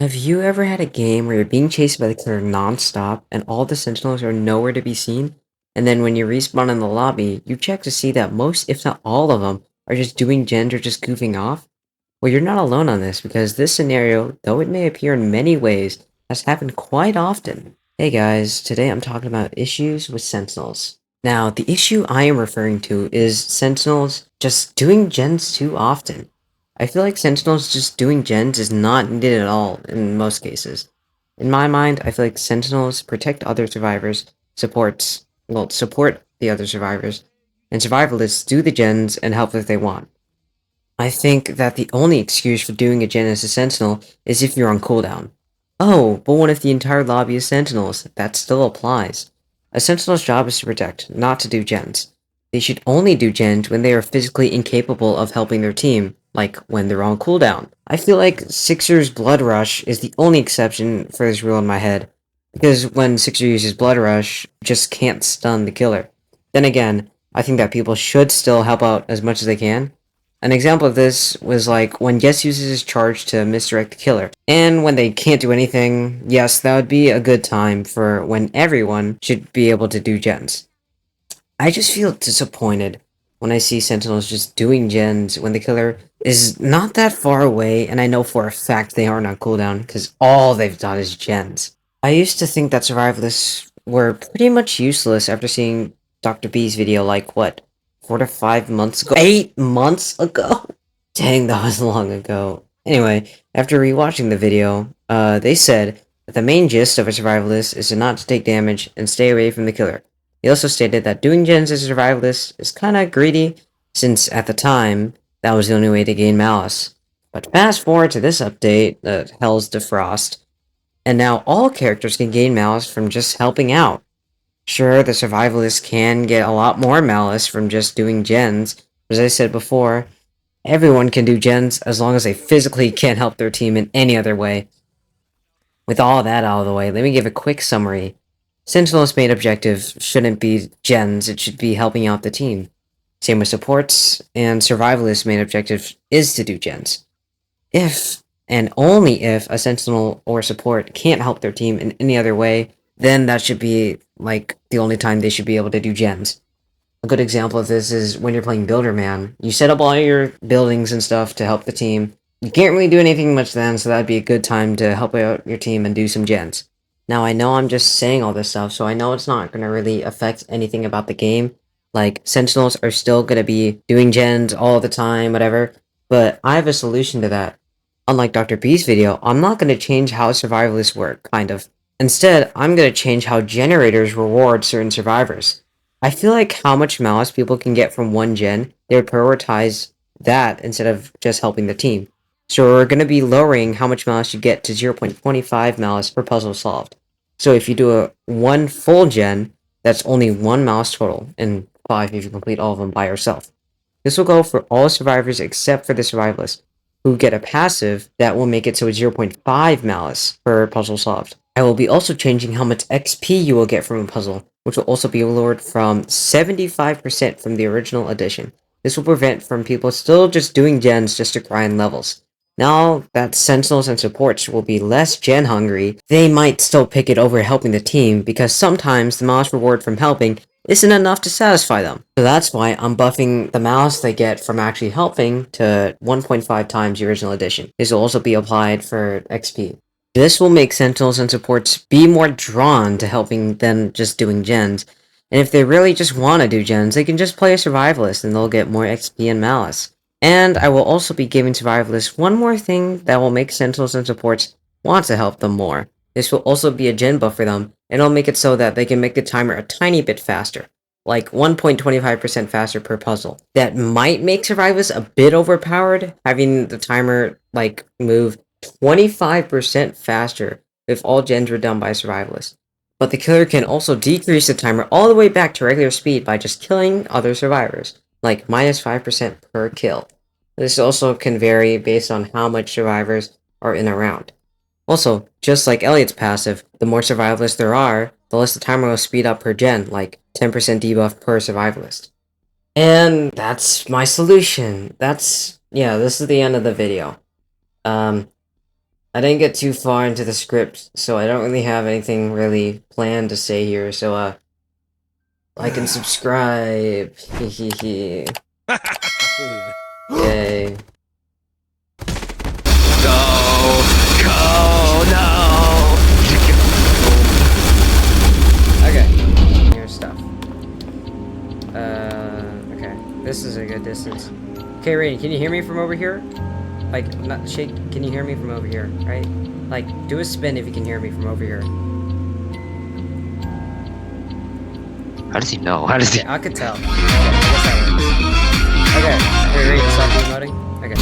Have you ever had a game where you're being chased by the killer non-stop and all the sentinels are nowhere to be seen? And then when you respawn in the lobby, you check to see that most, if not all of them, are just doing gens or just goofing off? Well, you're not alone on this because this scenario, though it may appear in many ways, has happened quite often. Hey guys, today I'm talking about issues with sentinels. Now, the issue I am referring to is sentinels just doing gens too often. I feel like sentinels just doing gens is not needed at all in most cases. In my mind, I feel like sentinels protect other survivors, support the other survivors, and survivalists do the gens and help if they want. I think that the only excuse for doing a gen as a sentinel is if you're on cooldown. Oh, but what if the entire lobby is sentinels? That still applies. A sentinel's job is to protect, not to do gens. They should only do gens when they are physically incapable of helping their team, like when they're on cooldown. I feel like Sixer's Blood Rush is the only exception for this rule in my head, because when Sixer uses Blood Rush, just can't stun the killer. Then again, I think that people should still help out as much as they can. An example of this was like when Yes uses his charge to misdirect the killer. And when they can't do anything, yes, that would be a good time for when everyone should be able to do gens. I just feel disappointed when I see Sentinels just doing gens when the killer is not that far away, and I know for a fact they aren't on cooldown because all they've done is gens. I used to think that survivalists were pretty much useless after seeing Dr. B's video like, what, 4 to 5 months ago? 8 months ago? Dang, that was long ago. Anyway, after rewatching the video, they said that the main gist of a survivalist is to not to take damage and stay away from the killer. He also stated that doing gens as a survivalist is kinda greedy, since at the time, that was the only way to gain malice. But fast forward to this update, Hell's Defrost, and now all characters can gain malice from just helping out. Sure, the survivalists can get a lot more malice from just doing gens, but as I said before, everyone can do gens as long as they physically can't help their team in any other way. With all that out of the way, let me give a quick summary. Sentinel's main objective shouldn't be gens, it should be helping out the team. Same with supports, and survivalists' main objective is to do gens. If, and only if, a sentinel or support can't help their team in any other way, then that should be, like, the only time they should be able to do gens. A good example of this is when you're playing Builderman. You set up all your buildings and stuff to help the team. You can't really do anything much then, so that'd be a good time to help out your team and do some gens. Now, I know I'm just saying all this stuff, so I know it's not going to really affect anything about the game. Like, Sentinels are still going to be doing gens all the time, whatever. But I have a solution to that. Unlike Dr. B's video, I'm not going to change how survivalists work, kind of. Instead, I'm going to change how generators reward certain survivors. I feel like how much malice people can get from one gen, they would prioritize that instead of just helping the team. So we're going to be lowering how much malice you get to 0.25 malice per puzzle solved. So if you do a one full gen, that's only 1 malice total, and 5 if you complete all of them by yourself. This will go for all survivors except for the survivalist, who get a passive that will make it so it's 0.5 malice per puzzle solved. I will be also changing how much XP you will get from a puzzle, which will also be lowered from 75% from the original edition. This will prevent from people still just doing gens just to grind levels. Now that Sentinels and supports will be less gen hungry, they might still pick it over helping the team because sometimes the mouse reward from helping isn't enough to satisfy them. So that's why I'm buffing the mouse they get from actually helping to 1.5 times the original edition. This will also be applied for XP. This will make Sentinels and supports be more drawn to helping than just doing gens. And if they really just want to do gens, they can just play a survivalist and they'll get more XP and malice. And I will also be giving survivalists one more thing that will make Sentinels and supports want to help them more. This will also be a gen buff for them, and it'll make it so that they can make the timer a tiny bit faster, like 1.25% faster per puzzle. That might make survivalists a bit overpowered, having the timer, like, move 25% faster if all gens were done by a survivalist. But the killer can also decrease the timer all the way back to regular speed by just killing other survivors, like minus 5% per kill. This also can vary based on how much survivors are in a round. Also, just like Elliot's passive, the more survivalists there are, the less the timer will speed up per gen, like 10% debuff per survivalist. And that's my solution. This is the end of the video. Um, I didn't get too far into the script, so I don't really have anything really planned to say here, so, like and subscribe. Hehehe. Yay. Go, no! Okay, here's stuff. Okay. This is a good distance. Okay, Rain, can you hear me from over here? Like, not shake, can you hear me from over here, right? Like, do a spin if you can hear me from over here. How does he know? How does he? Okay, I could tell. Okay, I guess that works. Okay, Rain, stop emoting. Okay.